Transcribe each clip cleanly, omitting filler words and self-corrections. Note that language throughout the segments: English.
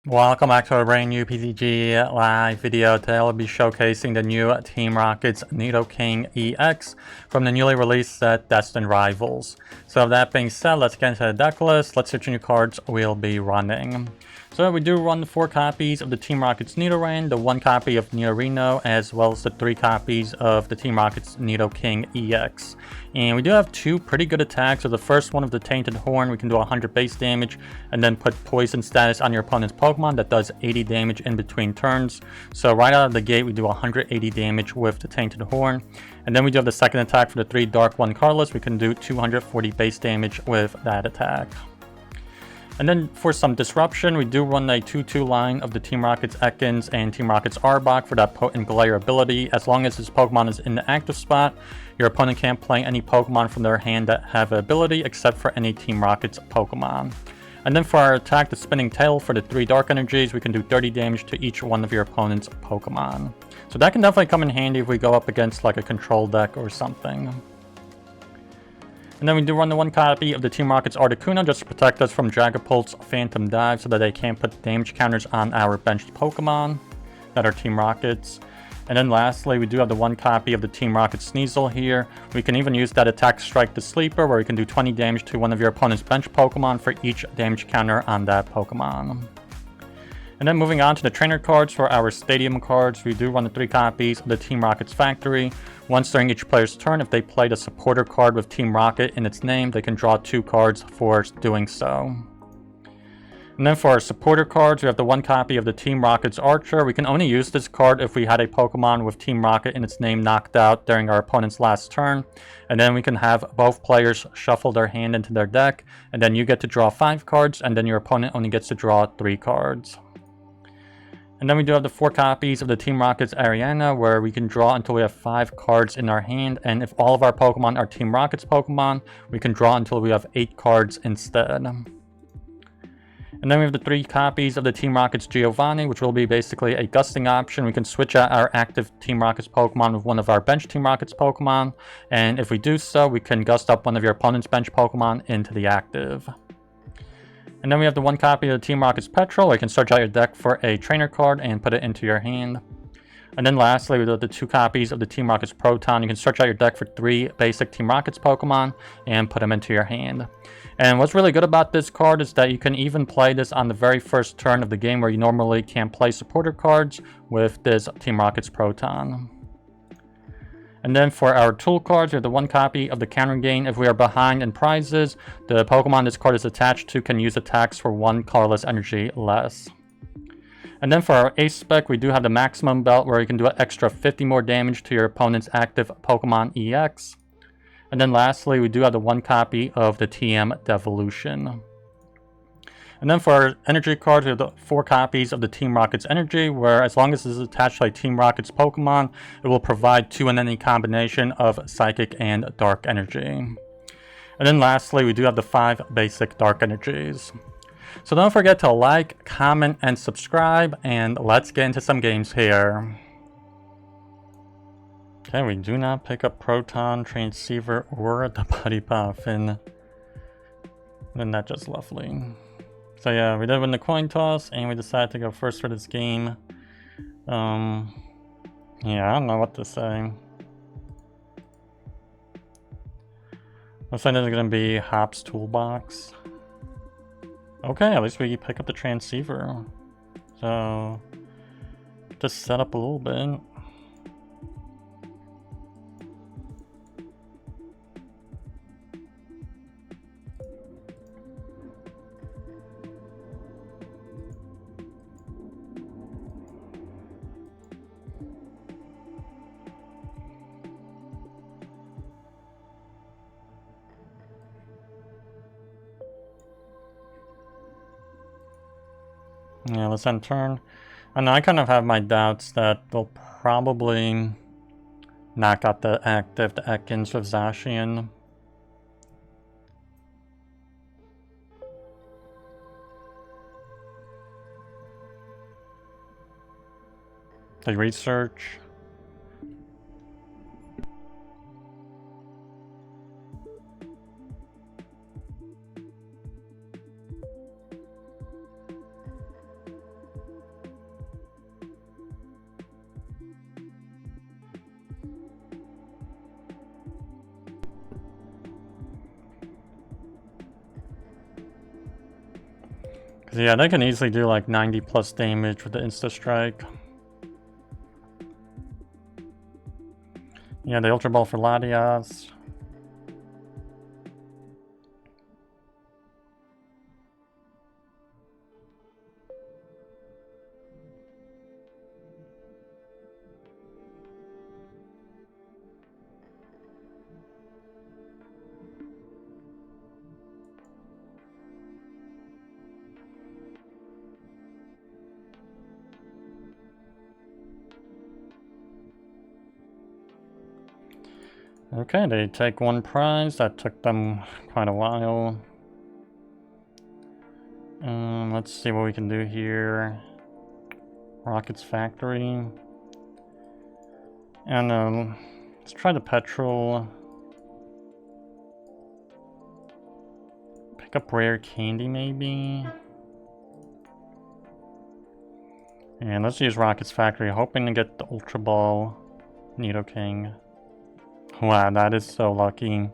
Welcome back to a brand new PTCG live video. Today I'll be showcasing the new Team Rocket's Nidoking EX from the newly released set Destined Rivals. So with that being said, let's get into the deck list. Let's see which new cards we'll be running. So we do run the 4 copies of the Team Rocket's Nidoran, the 1 copy of Nidorino, as well as the 3 copies of the Team Rocket's Nidoking EX. And we do have 2 pretty good attacks. So the first one of the Tainted Horn, we can do 100 base damage and then put poison status on your opponent's Pokemon that does 80 damage in between turns. So right out of the gate we do 180 damage with the Tainted Horn. And then we do have the second attack for the 3 Dark 1 cardless. We can do 240 base damage with that attack. And then for some disruption, we do run a 2-2 line of the Team Rocket's Ekans and Team Rocket's Arbok for that Potent Glare ability. As long as this Pokemon is in the active spot, your opponent can't play any Pokemon from their hand that have an ability except for any Team Rocket's Pokemon. And then for our attack, the Spinning Tail for the 3 Dark Energies, we can do 30 damage to each one of your opponent's Pokemon. So that can definitely come in handy if we go up against like a control deck or something. And then we do run the 1 copy of the Team Rocket's Articuno just to protect us from Dragapult's Phantom Dive so that they can't put damage counters on our benched Pokemon that are Team Rockets. And then lastly, we do have the 1 copy of the Team Rocket's Sneasel here. We can even use that attack Strike the Sleeper where we can do 20 damage to one of your opponent's bench Pokemon for each damage counter on that Pokemon. And then moving on to the trainer cards for our stadium cards, we do run the 3 copies of the Team Rocket's Factory. Once during each player's turn, if they played a supporter card with Team Rocket in its name, they can draw 2 cards for doing so. And then for our supporter cards, we have the 1 copy of the Team Rocket's Archer. We can only use this card if we had a Pokemon with Team Rocket in its name knocked out during our opponent's last turn. And then we can have both players shuffle their hand into their deck, and then you get to draw 5 cards, and then your opponent only gets to draw 3 cards. And then we do have the 4 copies of the Team Rocket's Ariana, where we can draw until we have 5 cards in our hand. And if all of our Pokemon are Team Rocket's Pokemon, we can draw until we have 8 cards instead. And then we have the 3 copies of the Team Rocket's Giovanni, which will be basically a gusting option. We can switch out our active Team Rocket's Pokemon with one of our bench Team Rocket's Pokemon. And if we do so, we can gust up one of your opponent's bench Pokemon into the active. And then we have the 1 copy of the Team Rocket's Petrel, where you can search out your deck for a trainer card and put it into your hand. And then lastly, we have the 2 copies of the Team Rocket's Proton. You can search out your deck for 3 basic Team Rocket's Pokemon and put them into your hand. And what's really good about this card is that you can even play this on the very first turn of the game where you normally can't play supporter cards with this Team Rocket's Proton. And then for our tool cards, we have the 1 copy of the Counter Gain. If we are behind in prizes, the Pokemon this card is attached to can use attacks for 1 colorless energy less. And then for our ace spec, we do have the Maximum Belt where you can do an extra 50 more damage to your opponent's active Pokemon EX. And then lastly, we do have the 1 copy of the TM Devolution. And then for our energy cards, we have the 4 copies of the Team Rocket's Energy, where as long as this is attached to a Team Rocket's Pokemon, it will provide 2 in any combination of Psychic and Dark Energy. And then lastly, we do have the 5 basic Dark Energies. So don't forget to like, comment, and subscribe, and let's get into some games here. Okay, we do not pick up Proton, Transceiver, or the Buddy-Buddy Poffin. Isn't that just lovely? So yeah, we did win the coin toss, and we decided to go first for this game. Yeah, I don't know what to say. Looks like there's gonna be Hop's Toolbox. Okay, at least we pick up the Transceiver. So, just set up a little bit. Yeah, let's end turn. I know I kind of have my doubts that they'll probably knock out the active Ekans with Zacian. They research. 'Cause yeah, they can easily do like 90 plus damage with the Insta Strike. Yeah, the Ultra Ball for Latias. Okay, they take one prize. That took them quite a while. Let's see what we can do here. Rocket's Factory. And let's try the Petrel. Pick up Rare Candy maybe. And let's use Rocket's Factory, hoping to get the Ultra Ball Nidoking. Wow, that is so lucky.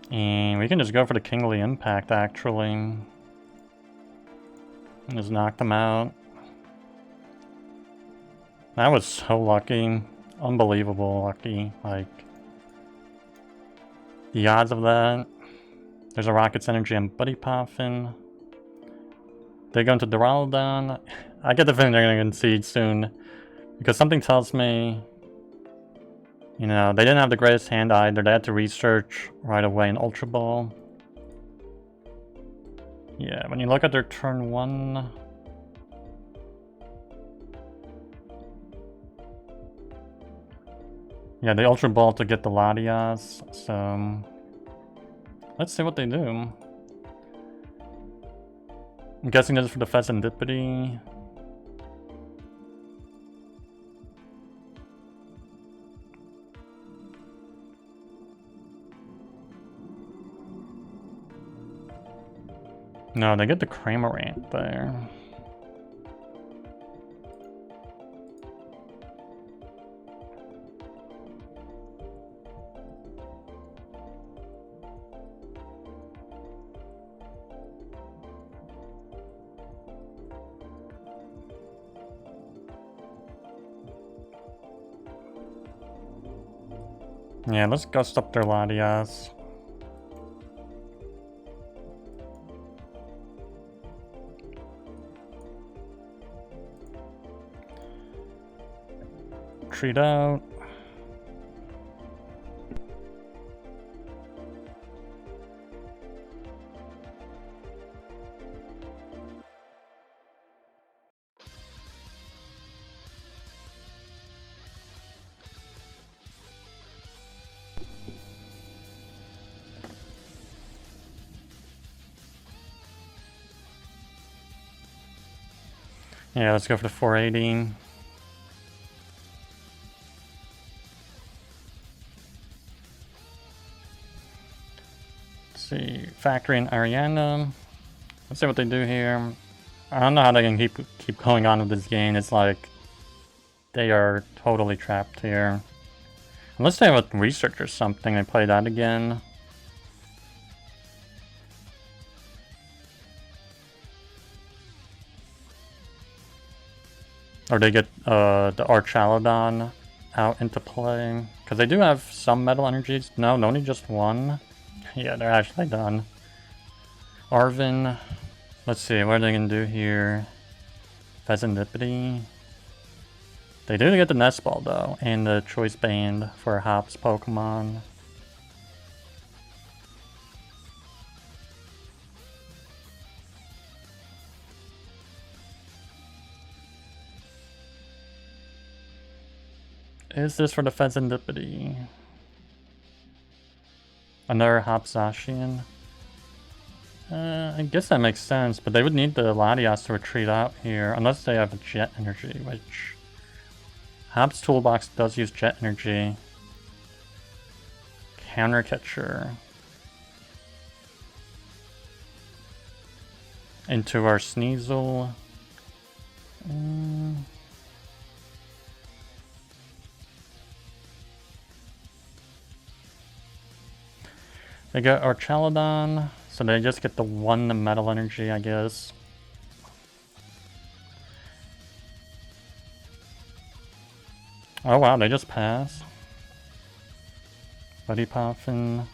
And we can just go for the Kingly Impact, actually. And just knock them out. That was so lucky. Unbelievable lucky. Like, the odds of that. There's a Rocket's Energy and Buddy Poffin. They go into Duraludon. I get the feeling they're going to concede soon. Because something tells me, you know, they didn't have the greatest hand either. They had to research right away in Ultra Ball. Yeah, when you look at their turn 1... yeah, they Ultra Ball to get the Latias, so... let's see what they do. I'm guessing this is for the Pheasantipity. No, they get the Cramorant there. Yeah, let's gust up their Latias. Treat out. Yeah, let's go for the 480. Let's see, Factory and Ariana. Let's see what they do here. I don't know how they can keep going on with this game. It's like they are totally trapped here. Unless they have a research or something, they play that again. Or they get the Archaludon out into play. Because they do have some Metal Energies. No, only just one. Yeah, they're actually done. Arvin. Let's see, what are they going to do here? Pheasantipity. They do get the Nest Ball though, and the Choice Band for Hop's Pokemon. Is this for the Pheasantipity? Another Hopzacian? I guess that makes sense, but they would need the Latias to retreat out here, unless they have a Jet Energy, which... Hop's Toolbox does use Jet Energy. Counter Catcher. Into our Sneasel. They get Archaludon, so they just get the 1 Metal Energy, I guess. Oh wow, they just pass. Buddy Poffin.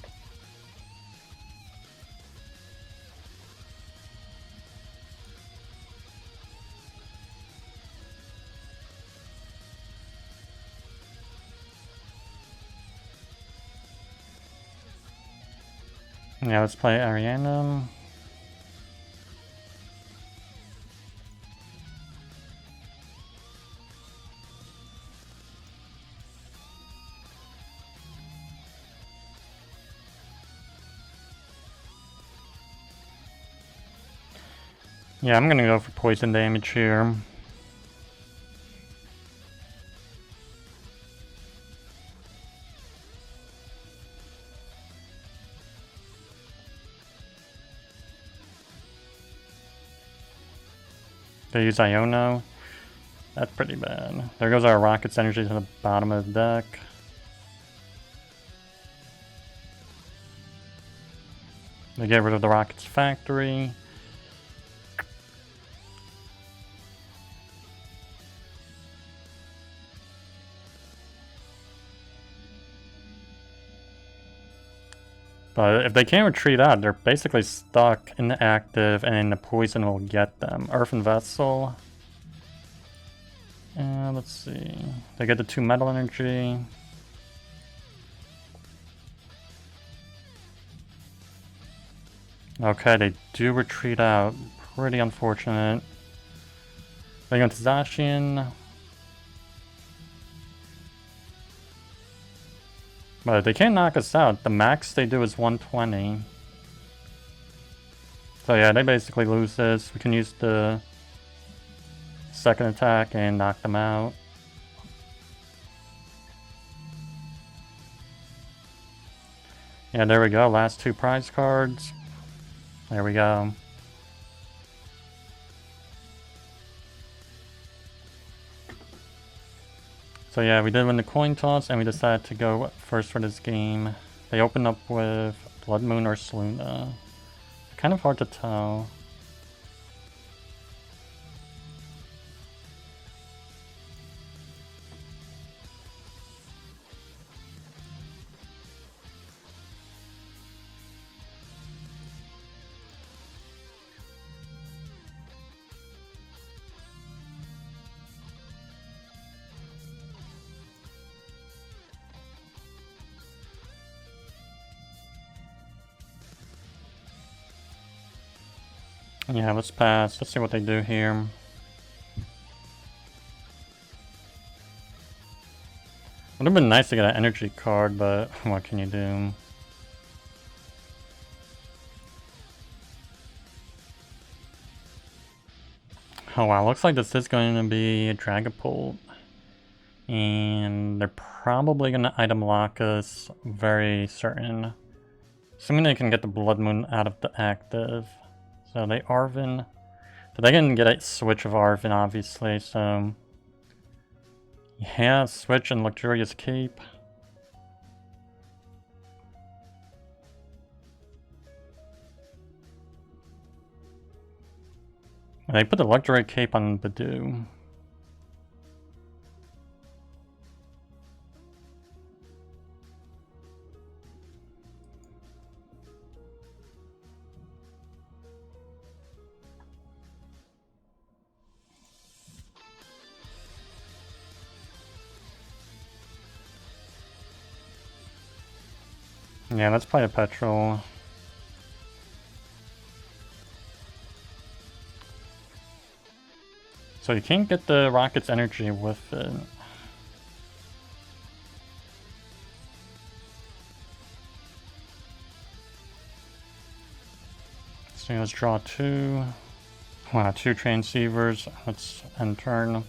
Yeah, let's play Ariana. Yeah, I'm gonna go for poison damage here. They use Iono. That's pretty bad. There goes our Rocket's energy to the bottom of the deck. They get rid of the Rocket's factory. But if they can't retreat out, they're basically stuck in the active and the poison will get them. Earthen Vessel. And let's see. They get the 2 Metal Energy. Okay, they do retreat out. Pretty unfortunate. They go to Zacian. But they can't knock us out. The max they do is 120. So yeah, they basically lose this. We can use the second attack and knock them out. Yeah, there we go. Last 2 prize cards. There we go. So yeah, we did win the coin toss and we decided to go first for this game. They opened up with Bloodmoon Ursaluna. Kind of hard to tell. Yeah, let's pass. Let's see what they do here. Would have been nice to get an energy card, but what can you do? Oh wow, looks like this is going to be a Dragapult. And they're probably going to item lock us, very certain. Assuming they can get the Bloodmoon out of the active. So they Arven. But they can get a switch of Arven, obviously, so... Yeah, switch and Luxurious Cape. They put the Luxury Cape on Badoo. Yeah, let's play a Petrel. So you can't get the Rocket's energy with it. So let's draw 2. Wow, 2 Transceivers. Let's end turn.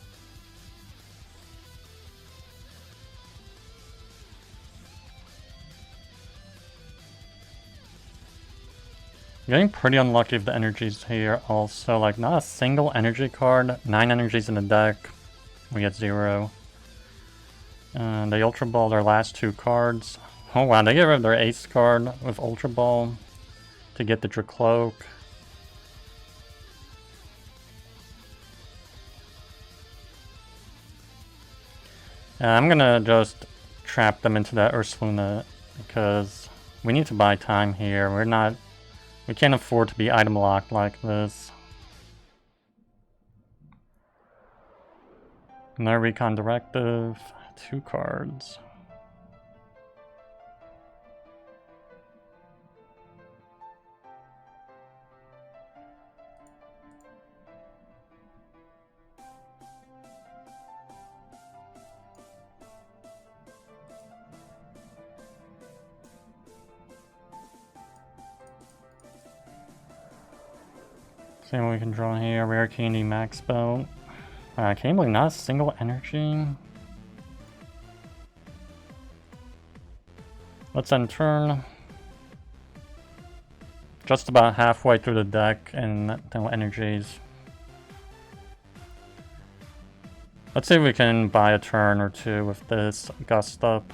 Getting pretty unlucky with the energies here also, like not a single energy card, 9 energies in the deck, we get 0. They Ultra Ball their last 2 cards, Oh wow, they get rid of their ace card with Ultra Ball to get the Dracloak. I'm gonna just trap them into that Ursaluna because we need to buy time here. We can't afford to be item locked like this. No Recon Directive, 2 cards. See what we can draw here. Rare Candy Max Belt. Can't believe not a single energy. Let's end turn. Just about halfway through the deck and no energies. Let's see if we can buy a turn or two with this Gust Up.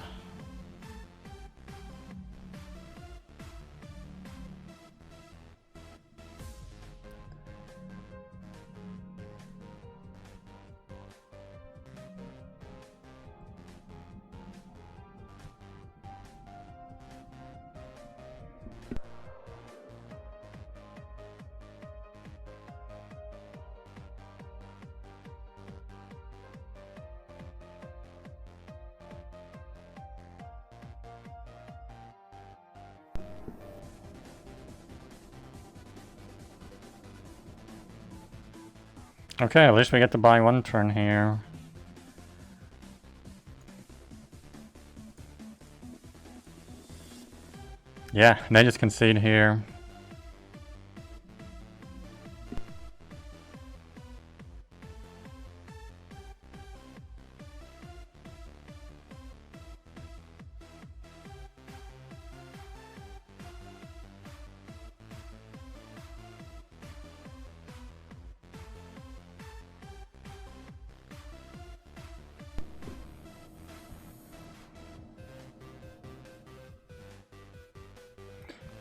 Okay, at least we get to buy one turn here. Yeah, they just concede here.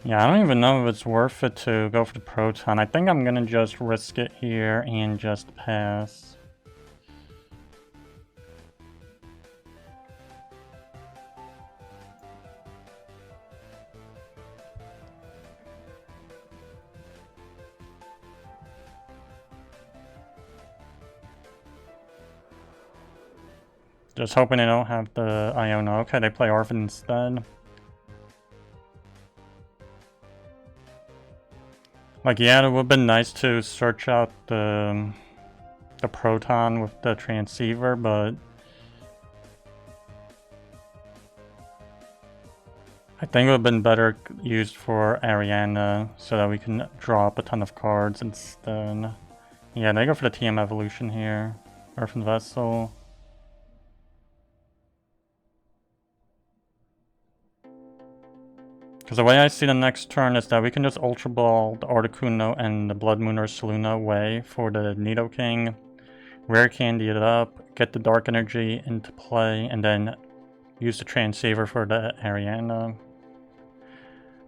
Yeah, I don't even know if it's worth it to go for the Proton. I think I'm gonna just risk it here and just pass. Just hoping they don't have the Iona. Okay, they play Orphan instead. Like, yeah, it would have been nice to search out the Proton with the Transceiver, but I think it would have been better used for Ariana so that we can draw up a ton of cards instead. Yeah, they go for the TM Evolution here. Earthen Vessel. Because the way I see the next turn is that we can just Ultra Ball the Articuno and the Bloodmoon Ursaluna away for the Nidoking, Rare Candy it up, get the Dark Energy into play, and then use the Transceiver for the Ariana.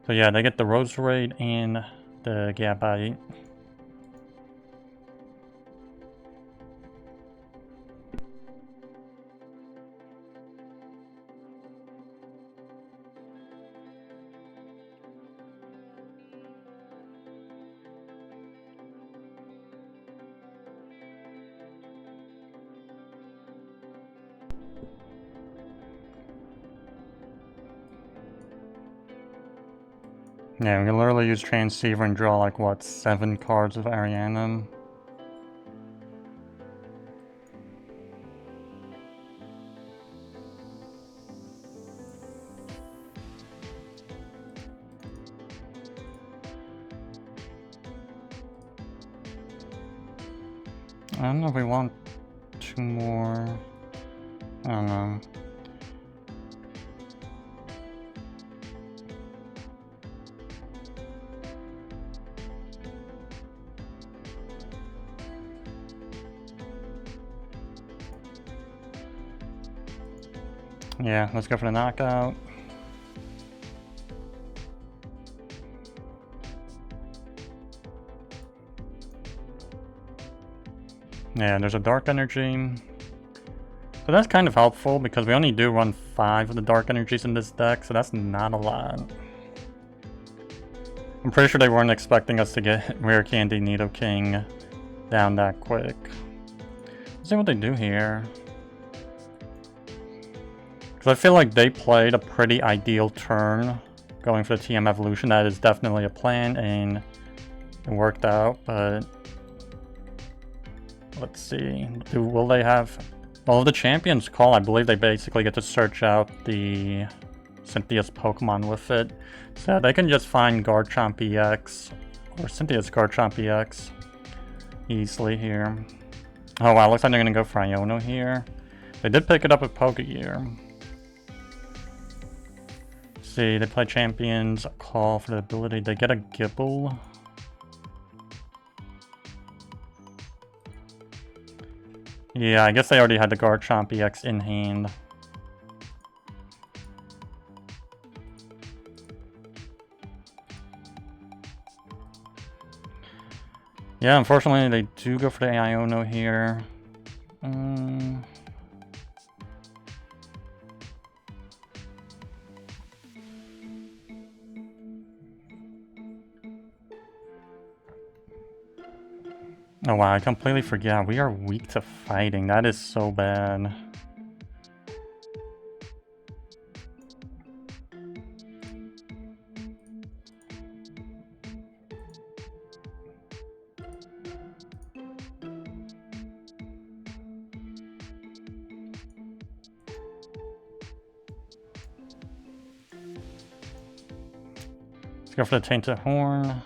So yeah, they get the Roserade and the Gabite. Yeah, we can literally use Transceiver and draw like, what, 7 cards of Ariana. I don't know if we want 2 more. I don't know. Yeah, let's go for the knockout. Yeah, there's a Dark Energy. So that's kind of helpful because we only do run 5 of the Dark Energies in this deck, so that's not a lot. I'm pretty sure they weren't expecting us to get Rare Candy Nidoking down that quick. Let's see what they do here. Because I feel like they played a pretty ideal turn going for the TM Evolution. That is definitely a plan and it worked out, but let's see. Will they have... Well, the Champions Call, I believe they basically get to search out the Cynthia's Pokemon with it. So they can just find Garchomp EX or Cynthia's Garchomp EX easily here. Oh wow, looks like they're going to go for Iono here. They did pick it up with Pokegear. See, they play Champions Call for the ability. They get a Gibble. Yeah, I guess they already had the Garchomp EX in hand. Yeah, unfortunately they do go for the Iono here. Oh wow, I completely forgot. We are weak to fighting. That is so bad. Let's go for the Tainted Horn.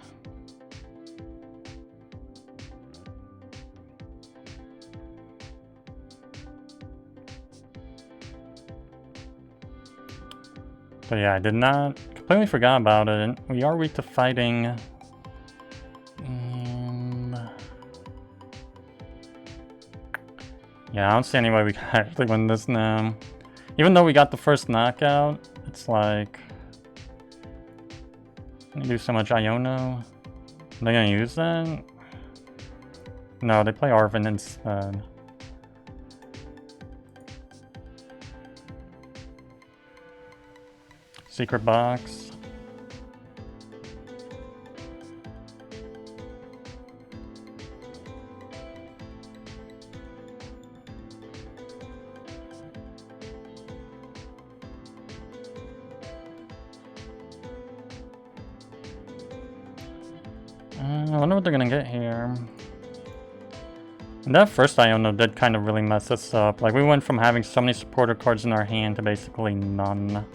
So yeah, I did not completely forgot about it. We are weak to fighting. And yeah, I don't see any way we can actually win this now. Even though we got the first knockout, it's like we do so much Iono. Are they gonna use that? No, they play Arven instead. Secret box. I wonder what they're gonna get here. And that first Iono did kind of really mess us up. Like, we went from having so many supporter cards in our hand to basically none.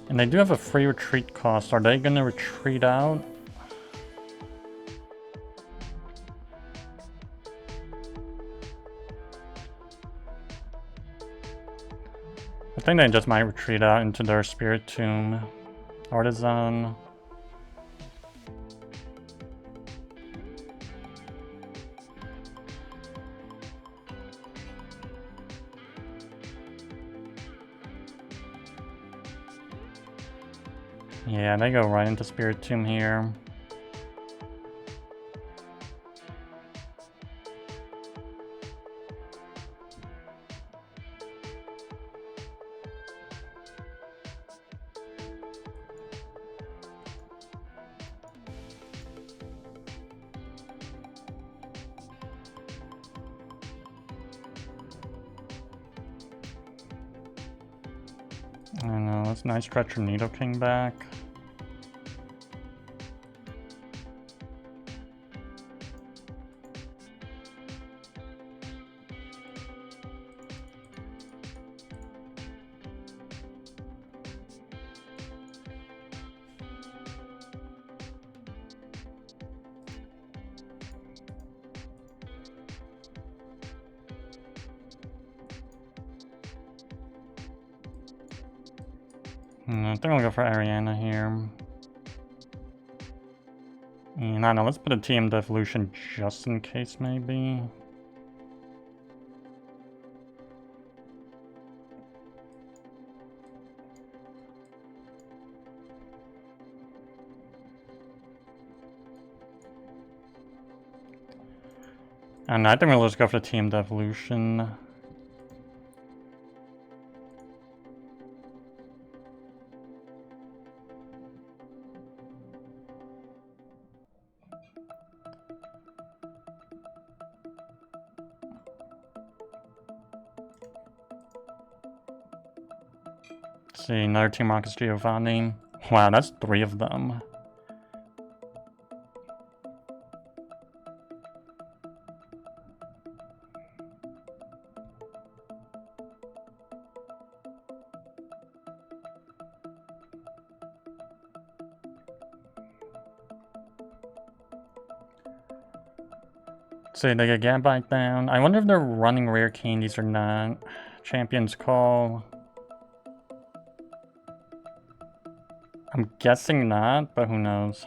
And they do have a free retreat cost. Are they gonna retreat out? I think they just might retreat out into their Spirit Tomb. Artisan. Yeah, they go right into Spirit Tomb here. I don't know, let's Night Stretcher Nidoking back. I think I'll go for Ariana here. And I don't know, let's put a TM Devolution just in case, maybe. And I think we'll just go for the team Devolution. See, another Team Rocket's Giovanni. Wow, that's 3 of them. See, they get Gambite down. I wonder if they're running rare candies or not. Champion's Call. I'm guessing not, but who knows.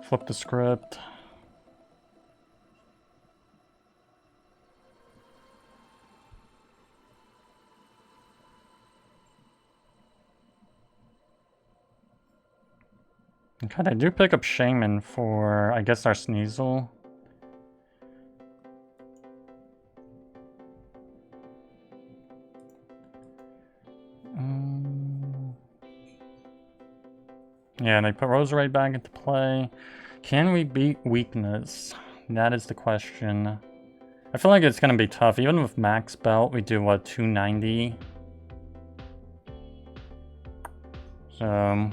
Flip the script. Okay, they do pick up Shaman for, I guess, our Sneasel. Yeah, they put Roserade back into play. Can we beat Weakness? That is the question. I feel like it's going to be tough. Even with Max Belt, we do, what, 290? So...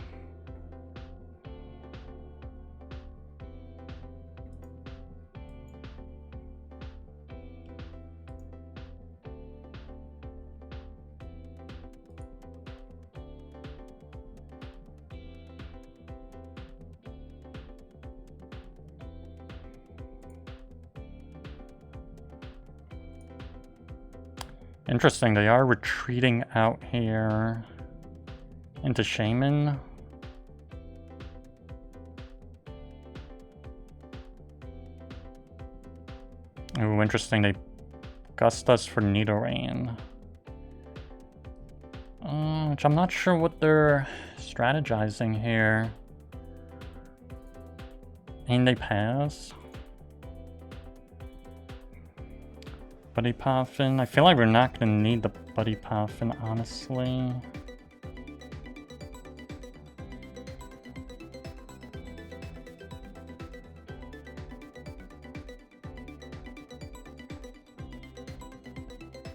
Interesting, they are retreating out here into Shaman. Ooh, interesting, they gust us for Nidoran. Which I'm not sure what they're strategizing here. And they pass. Buddy Poffin. I feel like we're not going to need the Buddy Poffin, honestly.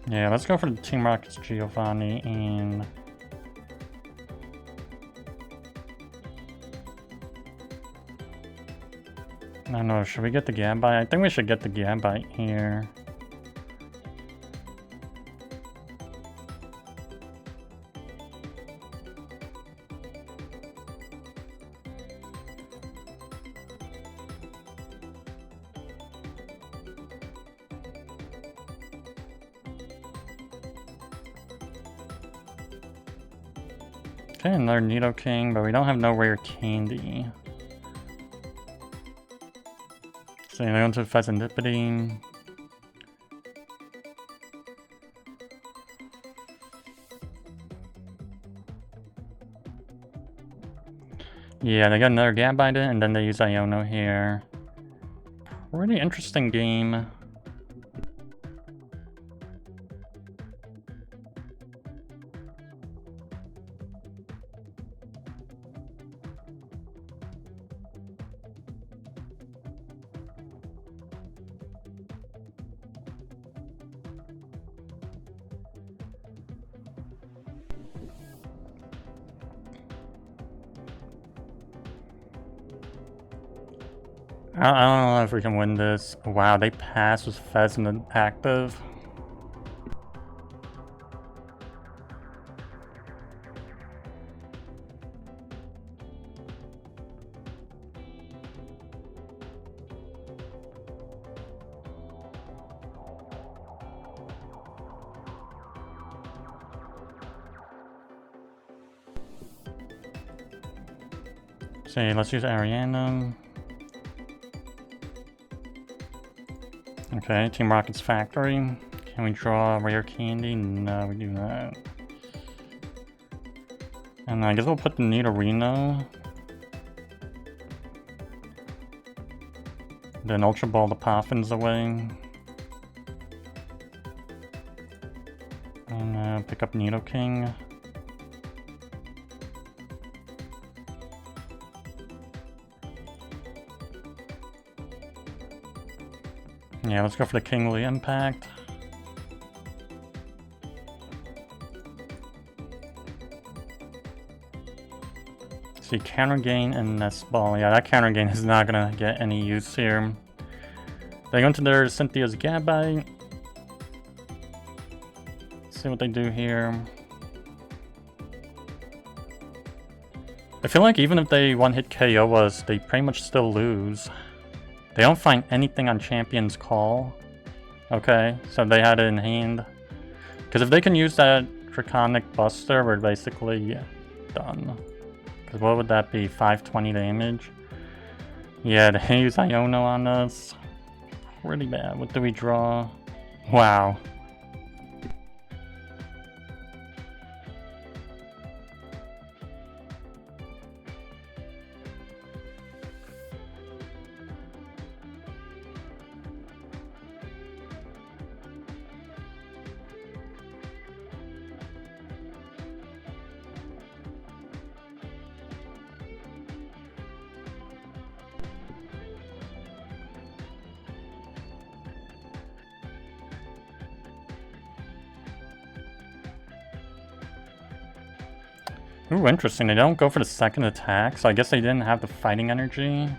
Yeah, let's go for the Team Rocket's Giovanni and... I don't know, should we get the Gambite? I think we should get the Gambite here. Okay, another Nidoking, but we don't have no rare candy. So they go into Pheasantipity. Yeah, they got another Gambite in, and then they use Iono here. Pretty interesting game. I don't know if we can win this. Wow, they pass with Pheasant active. So let's use Ariana. Okay, Team Rocket's Factory. Can we draw rare candy? No, we do not. And I guess we'll put the Nidorino. Then Ultra Ball the Poffins away. And pick up Nidoking. Yeah, let's go for the Kingly Impact. See, Counter Gain and Nest Ball. Yeah, that Counter Gain is not gonna get any use here. They go into their Cynthia's Gabite. See what they do here. I feel like even if they one-hit KO us, they pretty much still lose. They don't find anything on Champion's Call. Okay, so they had it in hand. Because if they can use that Draconic Buster, we're basically done. Because what would that be? 520 damage? Yeah, they use Iono on us. Pretty bad. What do we draw? Wow. Ooh, interesting. They don't go for the second attack, so I guess they didn't have the fighting energy.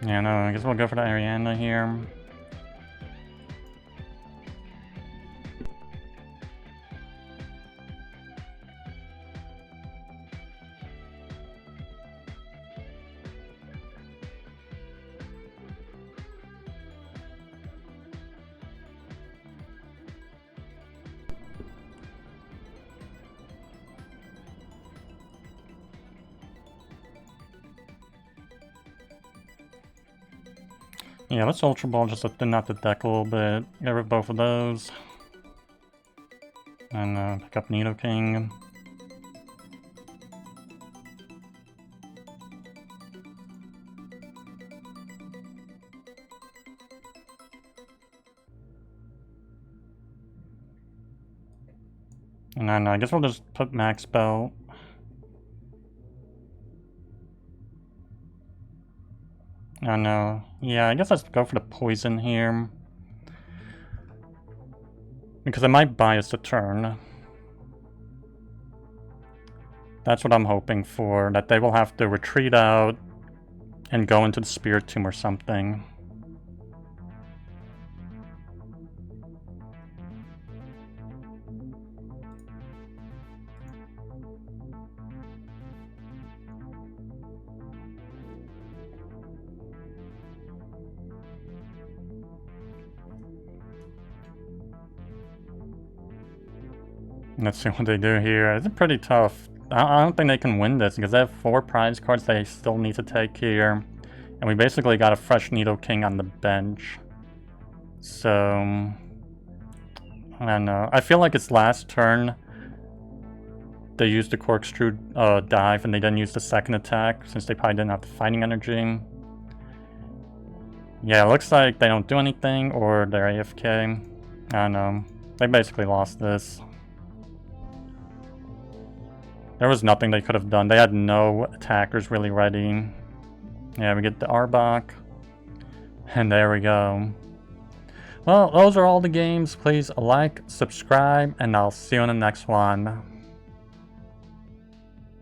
Yeah, no, I guess we'll go for the Ariana here. Yeah, let's Ultra Ball just to thin out the deck a little bit. Get rid of both of those. And pick up Nidoking. And then I guess we'll just put Max Belt. Oh no. Yeah, I guess let's go for the poison here. Because it might buy us a turn. That's what I'm hoping for. That they will have to retreat out and go into the Spirit Tomb or something. Let's see what they do here. It's pretty tough. I don't think they can win this because they have 4 prize cards they still need to take here. And we basically got a fresh Nidoking on the bench. So I don't know. I feel like it's last turn. They used the Corkscrew dive and they didn't use the second attack since they probably didn't have the fighting energy. Yeah, it looks like they don't do anything or they're AFK. I don't know. They basically lost this. There was nothing they could have done. They had no attackers really ready. Yeah, we get the Arbok. And there we go. Well, those are all the games. Please like, subscribe, and I'll see you in the next one.